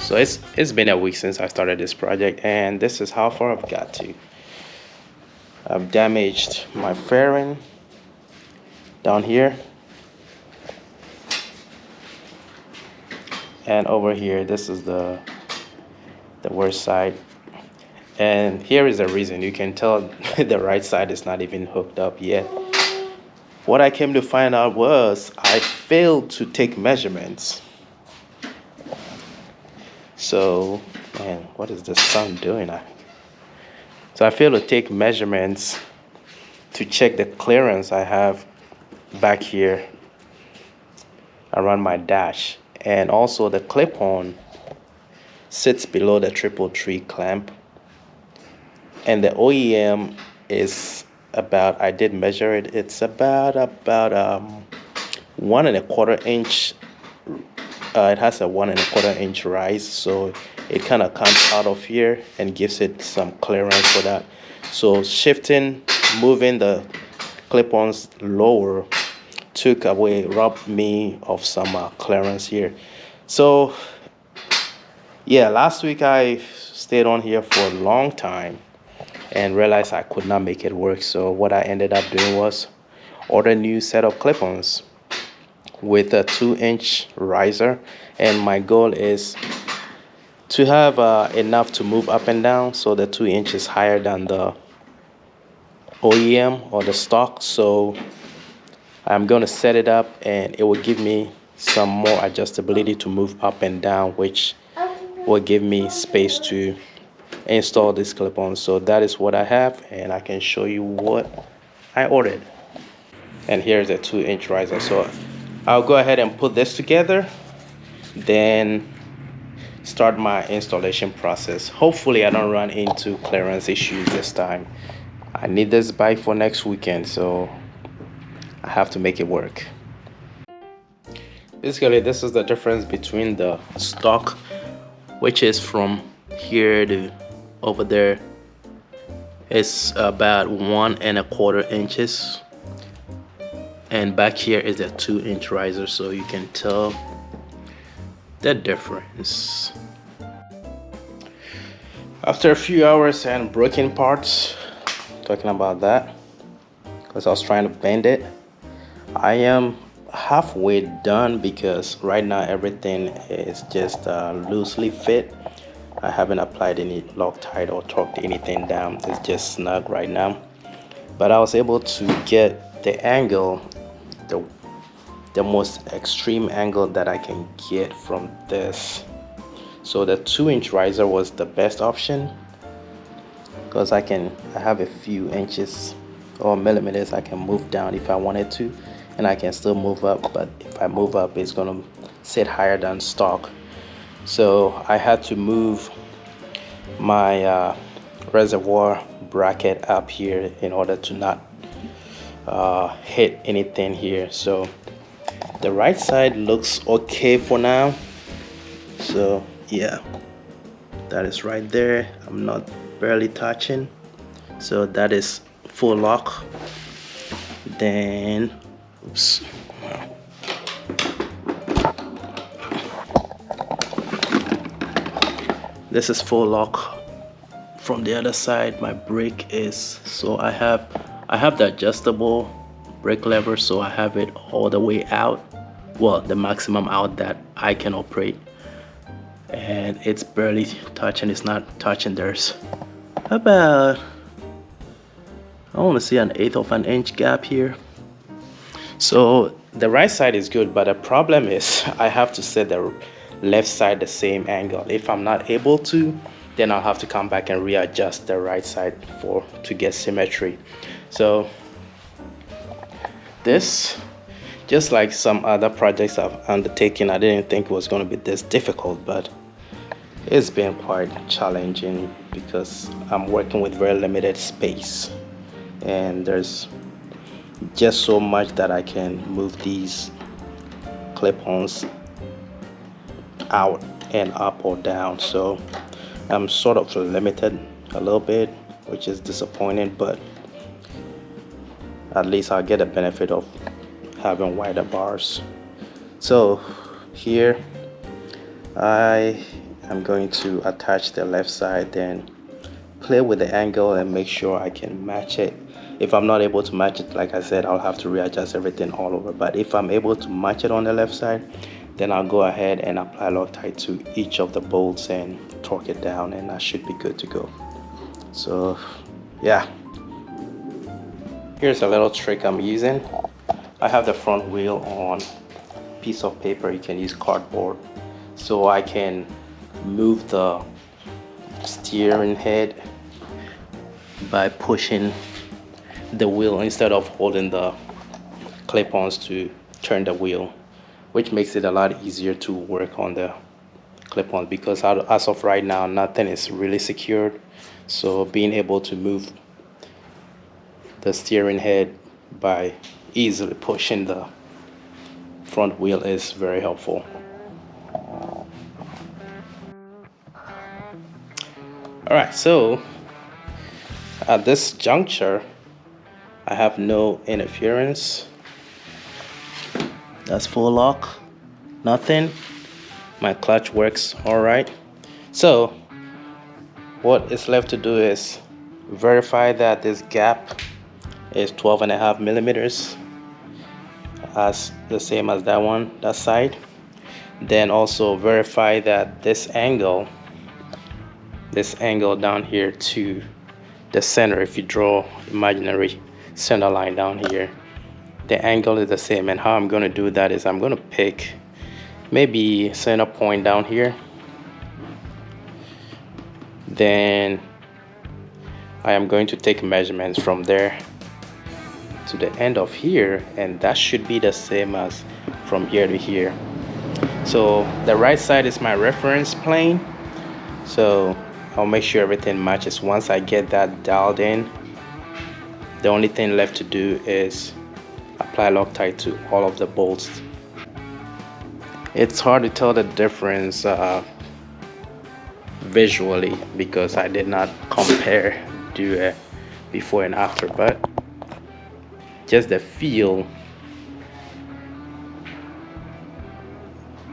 So it's been a week since I started this project, and this is how far I've got to. I've damaged my fairing down here, and over here this is the worst side. And here is the reason. You can tell the right side is not even hooked up yet. What I came to find out was I failed to take measurements. So, man, what is this sun doing? So I failed to take measurements to check the clearance I have back here around my dash. And also the clip-on sits below the 333 clamp. And the OEM is about, I did measure it, it's about 1¼ inch. It has a 1¼ inch rise, so it kind of comes out of here and gives it some clearance for that. So moving the clip-ons lower robbed me of some clearance here. So yeah, last week I stayed on here for a long time and realized I could not make it work. So what I ended up doing was order a new set of clip-ons with a 2-inch riser, and my goal is to have enough to move up and down, so the 2 inches higher than the OEM or the stock. So I'm going to set it up, and it will give me some more adjustability to move up and down, which will give me space to install this clip-on. So that is what I have, and I can show you what I ordered. And here's a 2-inch riser. So I'll go ahead and put this together, then start my installation process. Hopefully I don't run into clearance issues this time. I need this bike for next weekend, so I have to make it work. Basically, this is the difference between the stock, which is from here to over there. It's about 1¼ inches, and back here is a 2-inch riser, so you can tell the difference. After a few hours and broken parts, talking about that because I was trying to bend it, I am halfway done because right now everything is just loosely fit. I haven't applied any Loctite or torqued anything down. It's just snug right now, but I was able to get the angle, the most extreme angle that I can get from this. So the 2-inch riser was the best option because I have a few inches or millimeters I can move down if I wanted to, and I can still move up, but if I move up it's gonna sit higher than stock. So I had to move my reservoir bracket up here in order to not hit anything here. So the right side looks okay for now. So yeah, that is right there. I'm not barely touching. So that is full lock. Then oops, this is full lock. From the other side, my brake is, so I have the adjustable brake lever, so I have it all the way out, well, the maximum out that I can operate, and it's barely touching. It's not touching. There's about, I want to see, 1/8 inch gap here. So the right side is good, but the problem is I have to set the left side the same angle. If I'm not able to, then I'll have to come back and readjust the right side to get symmetry. So this, just like some other projects I've undertaken, I didn't think it was going to be this difficult, but it's been quite challenging because I'm working with very limited space, and there's just so much that I can move these clip-ons out and up or down. So I'm sort of limited a little bit, which is disappointing, but at least I'll get a benefit of having wider bars. So here I I'm going to attach the left side, then play with the angle and make sure I can match it. If I'm not able to match it, like I said, I'll have to readjust everything all over. But if I'm able to match it on the left side, then I'll go ahead and apply Loctite to each of the bolts and torque it down, and I should be good to go. So yeah, here's a little trick I'm using. I have the front wheel on a piece of paper. You can use cardboard, so I can move the steering head by pushing the wheel instead of holding the clip-ons to turn the wheel, which makes it a lot easier to work on the clip-on, because as of right now nothing is really secured. So being able to move the steering head by easily pushing the front wheel is very helpful. Alright, so at this juncture I have no interference. That's full lock, nothing. My clutch works alright. So what is left to do is verify that this gap is 12.5 millimeters, as the same as that one, that side. Then also verify that this angle down here to the center, if you draw imaginary center line down here, the angle is the same. And how I'm going to do that is I'm going to pick maybe center point down here, then I am going to take measurements from there to the end of here, and that should be the same as from here to here. So the right side is my reference plane, so I'll make sure everything matches. Once I get that dialed in, the only thing left to do is apply Loctite to all of the bolts. It's hard to tell the difference visually because I did not do a before and after, but just the feel.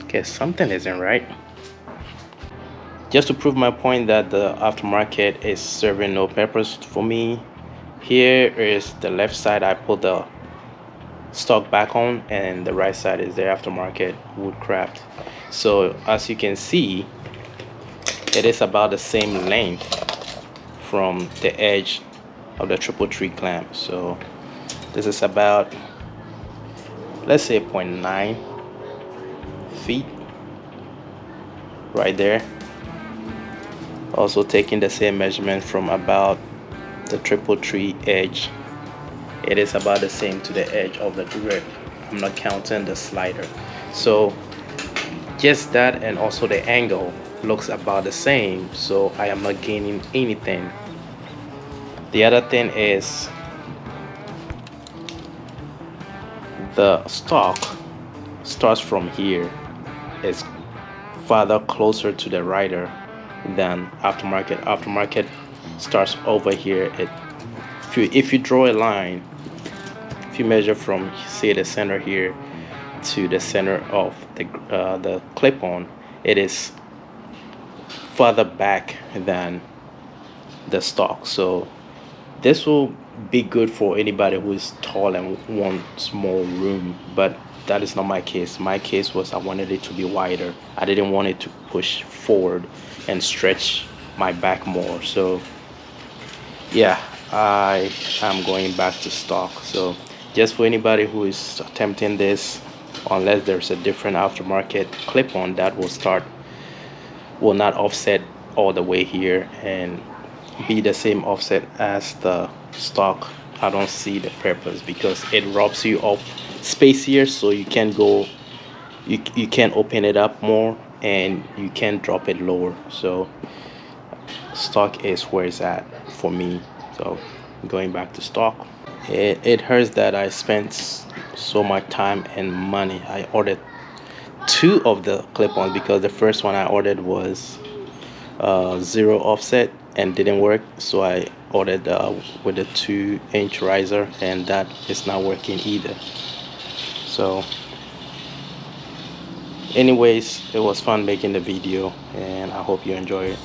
Okay, something isn't right. Just to prove my point that the aftermarket is serving no purpose for me, here is the left side. I put the stock back on, and the right side is the aftermarket Woodcraft. So as you can see, it is about the same length from the edge of the triple tree clamp. So this is about, let's say, 0.9 feet right there. Also taking the same measurement from about the triple tree edge, it is about the same to the edge of the grip. I'm not counting the slider. So just that, and also the angle looks about the same, so I am not gaining anything. The other thing is the stock starts from here, is farther closer to the rider than aftermarket. Aftermarket starts over here. If you draw a line, if you measure from, say, the center here to the center of the clip-on, it is farther back than the stock. So this will be good for anybody who is tall and wants more room, but that is not my case. My case was I wanted it to be wider. I didn't want it to push forward and stretch my back more. So yeah, I am going back to stock. So just for anybody who is attempting this, unless there's a different aftermarket clip-on that will not offset all the way here and be the same offset as the stock, I don't see the purpose, because it robs you of space here, so you can go, you can open it up more and you can drop it lower. So stock is where it's at for me. So going back to stock, it hurts that I spent so much time and money. I ordered 2 of the clip-ons because the first one I ordered was 0 offset and didn't work, so I ordered with a 2-inch riser, and that is not working either. So Anyways, it was fun making the video, and I hope you enjoy it.